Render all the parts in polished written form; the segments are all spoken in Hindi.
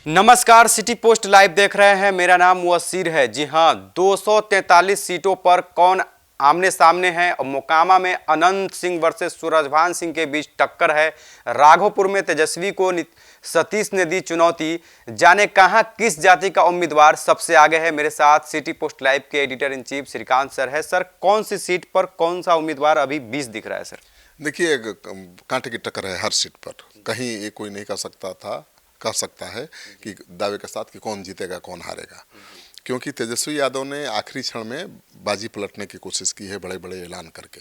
नमस्कार, सिटी पोस्ट लाइव देख रहे हैं। मेरा नाम मुअस्सिर है। जी हां, 243 सीटों पर कौन आमने सामने हैं और मोकामा में अनंत सिंह वर्सेस सूरजभान सिंह के बीच टक्कर है। राघोपुर में तेजस्वी को सतीश ने दी चुनौती। जाने कहां किस जाति का उम्मीदवार सबसे आगे है। मेरे साथ सिटी पोस्ट लाइव के editor in chief Shrikant sir है। सर, कौन सी सीट पर कौन सा उम्मीदवार अभी 20 दिख रहा है? सर देखिए, कांटे की टक्कर है हर सीट पर। कहीं ये कोई नहीं कह सकता है कि दावे के साथ कि कौन जीतेगा कौन हारेगा, क्योंकि तेजस्वी यादव ने आखिरी क्षण में बाजी पलटने की कोशिश की है बड़े बड़े ऐलान करके।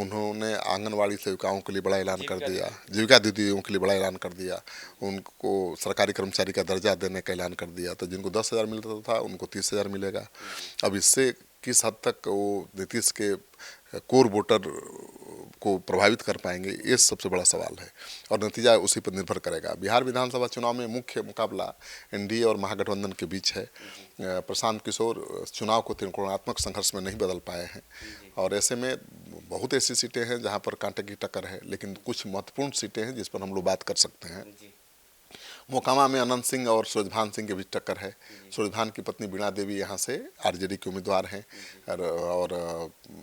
उन्होंने आंगनवाड़ी सेविकाओं के लिए बड़ा ऐलान कर दिया, जीविका दीदियों के लिए बड़ा ऐलान कर दिया, उनको सरकारी कर्मचारी का दर्जा देने का ऐलान कर दिया। तो जिनको 10,000 मिलता था उनको 30,000 मिलेगा। अब इससे किस हद तक वो नीतीश के कोर वोटर को प्रभावित कर पाएंगे, ये सबसे बड़ा सवाल है और नतीजा उसी पर निर्भर करेगा। बिहार विधानसभा चुनाव में मुख्य मुकाबला एनडीए और महागठबंधन के बीच है। प्रशांत किशोर चुनाव को त्रिकोणात्मक संघर्ष में नहीं बदल पाए हैं और ऐसे में बहुत ऐसी सीटें हैं जहां पर कांटे की टक्कर है, लेकिन कुछ महत्वपूर्ण सीटें हैं जिस पर हम लोग बात कर सकते हैं। मोकामा में अनंत सिंह और सूरजभान सिंह के बीच टक्कर है। सूरजभान की पत्नी बीणा देवी यहाँ से आरजेडी के उम्मीदवार हैं और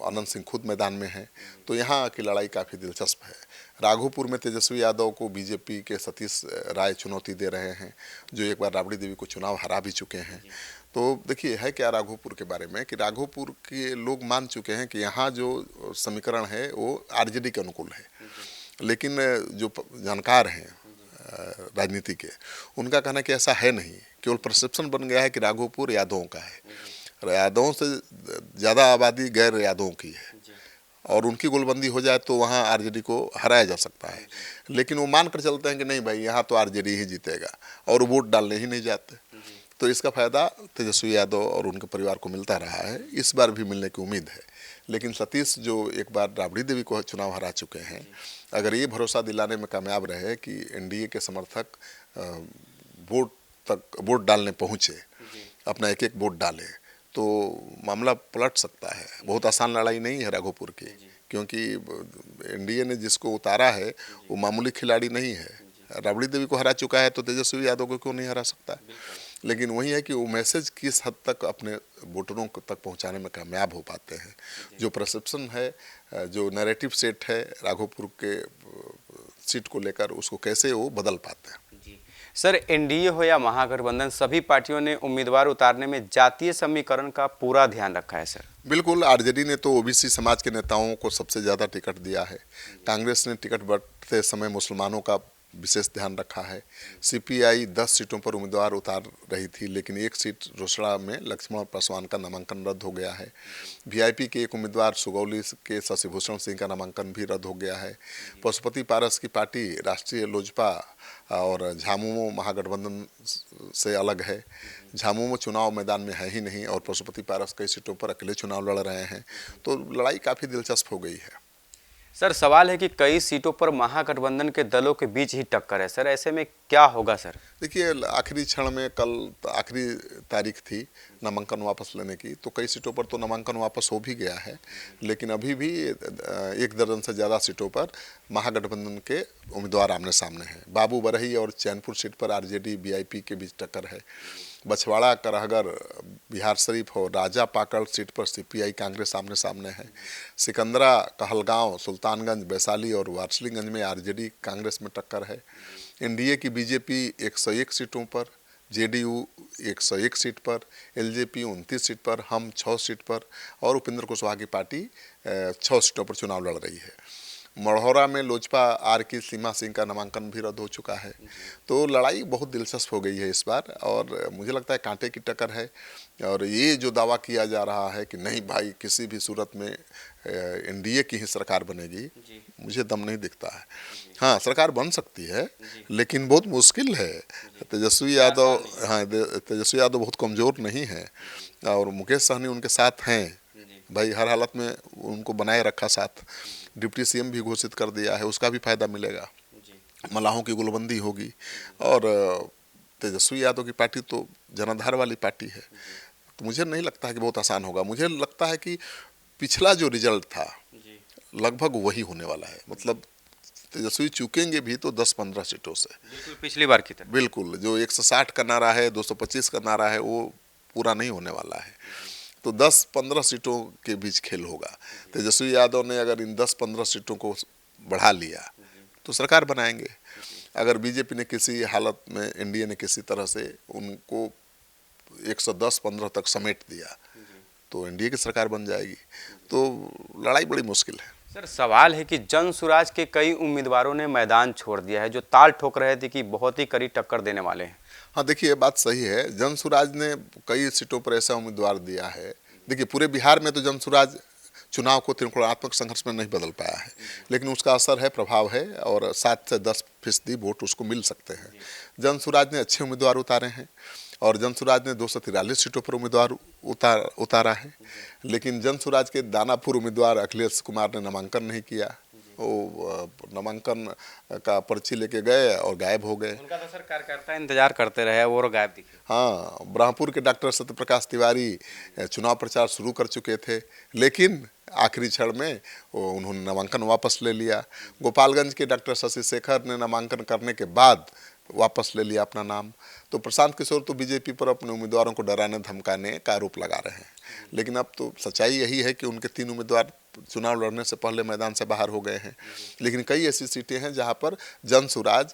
अनंत सिंह खुद मैदान में हैं, तो यहाँ की लड़ाई काफ़ी दिलचस्प है। राघोपुर में तेजस्वी यादव को बीजेपी के सतीश राय चुनौती दे रहे हैं, जो एक बार राबड़ी देवी को चुनाव हरा भी चुके हैं। तो देखिए, है क्या राघोपुर के बारे में कि राघोपुर के लोग मान चुके हैं कि यहाँ जो समीकरण है वो आरजेडी के अनुकूल है, लेकिन जो जानकार हैं राजनीति के, उनका कहना कि ऐसा है नहीं। केवल परसेप्शन बन गया है कि राघोपुर यादवों का है। यादवों से ज़्यादा आबादी गैर यादवों की है और उनकी गोलबंदी हो जाए तो वहाँ आरजेडी को हराया जा सकता है, लेकिन वो मान कर चलते हैं कि नहीं भाई, यहाँ तो आरजेडी ही जीतेगा और वोट डालने ही नहीं जाते। तो इसका फ़ायदा तेजस्वी यादव और उनके परिवार को मिलता रहा है, इस बार भी मिलने की उम्मीद है। लेकिन सतीश जो एक बार राबड़ी देवी को चुनाव हरा चुके हैं, अगर ये भरोसा दिलाने में कामयाब रहे कि एनडीए के समर्थक वोट डालने पहुँचे, अपना एक एक वोट डाले, तो मामला पलट सकता है। बहुत आसान लड़ाई नहीं है राघोपुर की, क्योंकि एनडीए ने जिसको उतारा है वो मामूली खिलाड़ी नहीं है। राबड़ी देवी को हरा चुका है तो तेजस्वी यादव को क्यों नहीं हरा सकता? लेकिन वही है कि वो मैसेज किस हद तक अपने वोटरों तक पहुंचाने में कामयाब हो पाते हैं। जो परसेप्शन है, जो नैरेटिव सेट है राघोपुर के सीट को लेकर, उसको कैसे वो बदल पाते हैं। सर, एनडीए हो या महागठबंधन, सभी पार्टियों ने उम्मीदवार उतारने में जातीय समीकरण का पूरा ध्यान रखा है। सर बिल्कुल, आरजेडी ने तो ओबीसी समाज के नेताओं को सबसे ज़्यादा टिकट दिया है। कांग्रेस ने टिकट बढ़ते समय मुसलमानों का विशेष ध्यान रखा है। सीपीआई 10 सीटों पर उम्मीदवार उतार रही थी, लेकिन एक सीट रोसड़ा में लक्ष्मण पासवान का नामांकन रद्द हो गया है। वीआईपी के एक उम्मीदवार सुगौली के शशिभूषण सिंह का नामांकन भी रद्द हो गया है। पशुपति पारस की पार्टी राष्ट्रीय लोजपा और झामुमो महागठबंधन से अलग है। झामुमो चुनाव मैदान में है ही नहीं और पशुपति पारस कई सीटों पर अकेले चुनाव लड़ रहे हैं, तो लड़ाई काफ़ी दिलचस्प हो गई है। सर, सवाल है कि कई सीटों पर महागठबंधन के दलों के बीच ही टक्कर है। सर, ऐसे में क्या होगा? सर देखिए, आखिरी क्षण में कल आखिरी तारीख थी नामांकन वापस लेने की, तो कई सीटों पर तो नामांकन वापस हो भी गया है, लेकिन अभी भी 1 दर्जन से ज़्यादा सीटों पर महागठबंधन के उम्मीदवार आमने सामने हैं। बाबू बरही और चैनपुर सीट पर आरजेडी वीआईपी के बीच टक्कर है। बछवाड़ा करहगर बिहार शरीफ और राजा पाकड़ सीट पर सीपीआई कांग्रेस आमने सामने है। सिकंदरा कहलगांव सुल्तानगंज वैशाली और वारसलीगंज में आरजेडी कांग्रेस में टक्कर है। एनडीए की बीजेपी 101 सीटों पर, जेडीयू 101 सीट पर, एलजेपी 29 सीट पर, हम 6 सीट पर और उपेंद्र कुशवाहा की पार्टी 6 सीटों पर चुनाव लड़ रही है। मढ़ौरा में लोजपा आर की सीमा सिंह का नामांकन भी रद्द हो चुका है। तो लड़ाई बहुत दिलचस्प हो गई है इस बार और मुझे लगता है कांटे की टक्कर है। और ये जो दावा किया जा रहा है कि नहीं भाई, किसी भी सूरत में एनडीए की ही सरकार बनेगी, मुझे दम नहीं दिखता है। हाँ, सरकार बन सकती है, लेकिन बहुत मुश्किल है। तेजस्वी यादव बहुत कमज़ोर नहीं है और मुकेश सहनी उनके साथ हैं भाई, हर हालत में उनको बनाए रखा साथ। डिप्टी सीएम भी घोषित कर दिया है, उसका भी फायदा मिलेगा। मलाहों की गोलबंदी होगी और तेजस्वी यादव की पार्टी तो जनाधार वाली पार्टी है, तो मुझे नहीं लगता है कि बहुत आसान होगा। मुझे लगता है कि पिछला जो रिजल्ट था लगभग वही होने वाला है। मतलब तेजस्वी चूकेंगे भी तो 10-15 सीटों से। बिल्कुल पिछली बार की तरह। बिल्कुल, जो 160 का नारा है, 225 का नारा है, वो पूरा नहीं होने वाला है। तो 10-15 सीटों के बीच खेल होगा। तेजस्वी यादव ने अगर इन 10-15 सीटों को बढ़ा लिया तो सरकार बनाएंगे। अगर बीजेपी ने किसी हालत में, एनडीए ने किसी तरह से उनको 110-15 तक समेट दिया तो एनडीए की सरकार बन जाएगी। तो लड़ाई बड़ी मुश्किल है। सर सवाल है कि जनसुराज के कई उम्मीदवारों ने मैदान छोड़ दिया है जो ताल ठोक रहे थे कि बहुत ही कड़ी टक्कर देने वाले हैं। हाँ, देखिए, बात सही है। जनसुराज ने कई सीटों पर ऐसा उम्मीदवार दिया है। देखिए, पूरे बिहार में तो जनसुराज चुनाव को त्रिकोणात्मक संघर्ष में नहीं बदल पाया है, लेकिन उसका असर है, प्रभाव है, और 7 से 10% वोट उसको मिल सकते हैं। जनसुराज ने अच्छे उम्मीदवार उतारे हैं और जनसुराज ने 243 सीटों पर उम्मीदवार उतारा है। लेकिन जनसुराज के दानापुर उम्मीदवार अखिलेश कुमार ने नामांकन नहीं किया। वो नामांकन का पर्ची लेके गए और गायब हो गए। उनका तो सर कार्यकर्ता इंतजार करते रहे और गायब दिखे। हाँ, ब्रह्मपुर के डॉक्टर सत्यप्रकाश तिवारी चुनाव प्रचार शुरू कर चुके थे, लेकिन आखिरी क्षण में उन्होंने नामांकन वापस ले लिया। गोपालगंज के डॉक्टर शशि शेखर ने नामांकन करने के बाद वापस ले लिया अपना नाम। तो प्रशांत किशोर तो बीजेपी पर अपने उम्मीदवारों को डराने धमकाने का आरोप लगा रहे हैं। लेकिन अब तो सच्चाई यही है कि उनके 3 उम्मीदवार चुनाव लड़ने से पहले मैदान से बाहर हो गए हैं। लेकिन कई ऐसी सीटें हैं जहां पर जनसुराज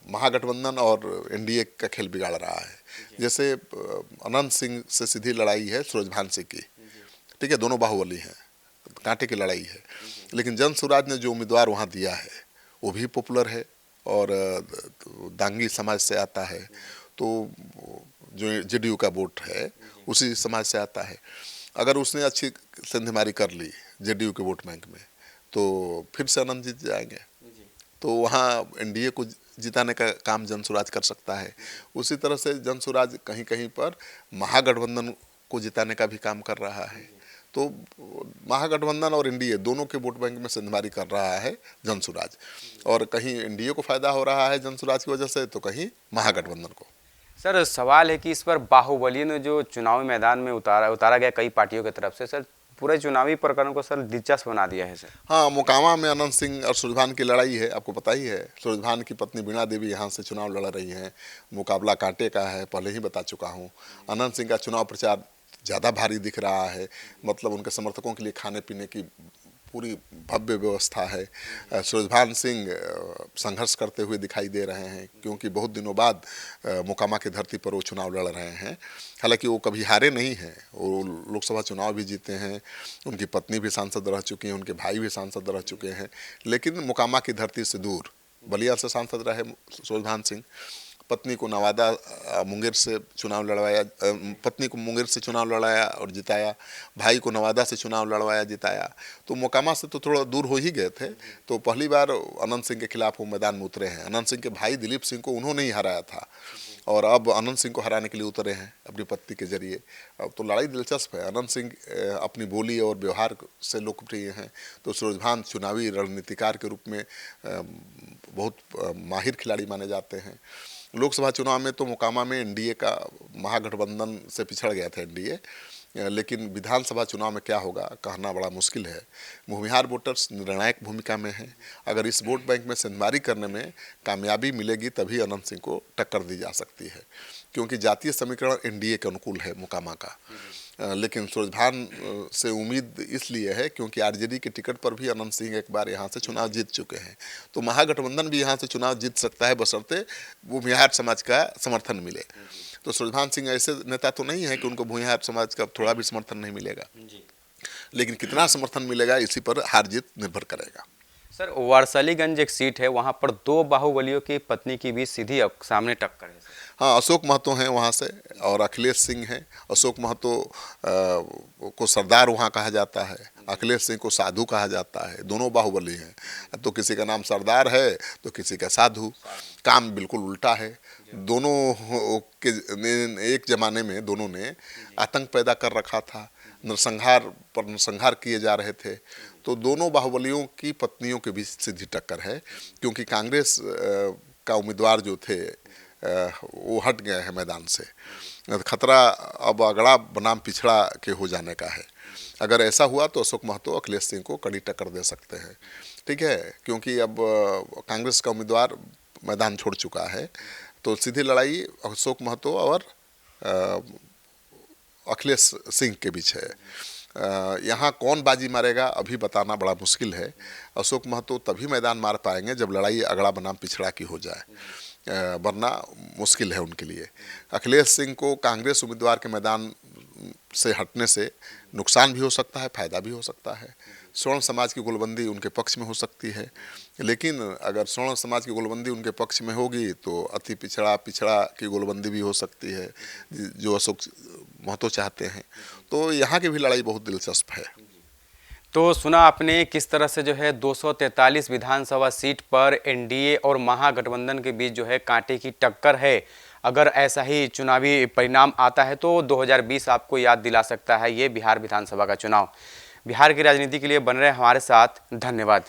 महागठबंधन और एनडीए का खेल बिगाड़ रहा है। जैसे अनंत सिंह से सीधी लड़ाई है सूरजभान सिंह की, ठीक है, दोनों बाहुबली हैं, कांटे की लड़ाई है। लेकिन जनसुराज ने जो उम्मीदवार वहाँ दिया है वो भी पॉपुलर है और दांगी समाज से आता है। तो जो जेडीयू का वोट है उसी समाज से आता है। अगर उसने अच्छी सेंधमारी कर ली जेडीयू के वोट बैंक में तो फिर से अनंत जीत जाएंगे। तो वहाँ एनडीए को जिताने का काम जनसुराज कर सकता है। उसी तरह से जनसुराज कहीं कहीं पर महागठबंधन को जिताने का भी काम कर रहा है। तो महागठबंधन और एनडीए दोनों के वोट बैंक में सेंधमारी कर रहा है जनसुराज, और कहीं एनडीए को फायदा हो रहा है जनसुराज की वजह से, तो कहीं महागठबंधन को। सर सवाल है कि इस पर बाहुबली ने जो चुनावी मैदान में उतारा गया कई पार्टियों की तरफ से, सर पूरे चुनावी प्रकरण को सर दिलचस्प बना दिया है सर। हाँ, मोकामा में अनंत सिंह और सूरजभान की लड़ाई है, आपको पता ही है। सूरजभान की पत्नी वीणा देवी यहाँ से चुनाव लड़ रही हैं। मुकाबला कांटे का है, पहले ही बता चुका हूँ। अनंत सिंह का चुनाव प्रचार ज़्यादा भारी दिख रहा है, मतलब उनके समर्थकों के लिए खाने पीने की पूरी भव्य व्यवस्था है। सूरजभान सिंह संघर्ष करते हुए दिखाई दे रहे हैं, क्योंकि बहुत दिनों बाद मोकामा की धरती पर वो चुनाव लड़ रहे हैं। हालांकि वो कभी हारे नहीं हैं, वो लोकसभा चुनाव भी जीते हैं, उनकी पत्नी भी सांसद रह चुकी हैं, उनके भाई भी सांसद रह चुके हैं। लेकिन मोकामा की धरती से दूर बलिया से सांसद रहे सूरजभान सिंह। पत्नी को नवादा मुंगेर से चुनाव लड़वाया, पत्नी को मुंगेर से चुनाव लड़ाया और जिताया, भाई को नवादा से चुनाव लड़वाया, जिताया। तो मोकामा से तो थोड़ा दूर हो ही गए थे। तो पहली बार अनंत सिंह के खिलाफ वो मैदान में उतरे हैं। अनंत सिंह के भाई दिलीप सिंह को उन्होंने ही हराया था और अब अनंत सिंह को हराने के लिए उतरे हैं अपनी पत्नी के जरिए। अब तो लड़ाई दिलचस्प है। अनंत सिंह अपनी बोली और व्यवहार से लोकप्रिय हैं, तो सूरजभान चुनावी रणनीतिकार के रूप में बहुत माहिर खिलाड़ी माने जाते हैं। लोकसभा चुनाव में तो मोकामा में एनडीए का महागठबंधन से पिछड़ गया था एनडीए, लेकिन विधानसभा चुनाव में क्या होगा कहना बड़ा मुश्किल है। भूमिहार वोटर्स निर्णायक भूमिका में हैं। अगर इस वोट बैंक में सेंधमारी करने में कामयाबी मिलेगी तभी अनंत सिंह को टक्कर दी जा सकती है, क्योंकि जातीय समीकरण एनडीए के अनुकूल है मोकामा का। लेकिन सूरजभान से उम्मीद इसलिए है क्योंकि आरजेडी के टिकट पर भी अनंत सिंह एक बार यहाँ से चुनाव जीत चुके हैं। तो महागठबंधन भी यहाँ से चुनाव जीत सकता है, बशर्ते भूमिहार समाज का समर्थन मिले। तो सूरजभान सिंह ऐसे नेता तो नहीं है कि उनको भूमिहार समाज का थोड़ा भी समर्थन नहीं मिलेगा, लेकिन कितना समर्थन मिलेगा इसी पर हार जीत निर्भर करेगा। सर वारसलीगंज एक सीट है, वहाँ पर 2 बाहुबलियों की पत्नी की भी सीधी सामने टक्कर है। हाँ, अशोक महतो हैं वहाँ से और अखिलेश सिंह हैं। अशोक महतो को सरदार वहाँ कहा जाता है, अखिलेश सिंह को साधु कहा जाता है। दोनों बाहुबली हैं, तो किसी का नाम सरदार है तो किसी का साधु। काम बिल्कुल उल्टा है। दोनों के एक ज़माने में दोनों ने आतंक पैदा कर रखा था, नरसंहार पर नरसंहार किए जा रहे थे। तो दोनों बाहुबलियों की पत्नियों के बीच सीधी टक्कर है, क्योंकि कांग्रेस का उम्मीदवार जो थे वो हट गए हैं मैदान से। खतरा अब अगड़ा बनाम पिछड़ा के हो जाने का है। अगर ऐसा हुआ तो अशोक महतो अखिलेश सिंह को कड़ी टक्कर दे सकते हैं, ठीक है, क्योंकि अब कांग्रेस का उम्मीदवार मैदान छोड़ चुका है, तो सीधी लड़ाई अशोक महतो और अखिलेश सिंह के बीच है। यहाँ कौन बाजी मारेगा अभी बताना बड़ा मुश्किल है। अशोक महतो तभी मैदान मार पाएंगे जब लड़ाई अगड़ा बनाम पिछड़ा की हो जाए, वरना मुश्किल है उनके लिए। अखिलेश सिंह को कांग्रेस उम्मीदवार के मैदान से हटने से नुकसान भी हो सकता है, फायदा भी हो सकता है। स्वर्ण समाज की गोलबंदी उनके पक्ष में हो सकती है, लेकिन अगर स्वर्ण समाज की गोलबंदी उनके पक्ष में होगी तो अति पिछड़ा की गोलबंदी भी हो सकती है, जो अशोक महतो चाहते हैं। तो यहाँ की भी लड़ाई बहुत दिलचस्प है। तो सुना आपने किस तरह से जो है 243 विधानसभा सीट पर एनडीए और महागठबंधन के बीच जो है कांटे की टक्कर है। अगर ऐसा ही चुनावी परिणाम आता है तो 2020 आपको याद दिला सकता है ये बिहार विधानसभा का चुनाव। बिहार की राजनीति के लिए बन रहे हमारे साथ, धन्यवाद।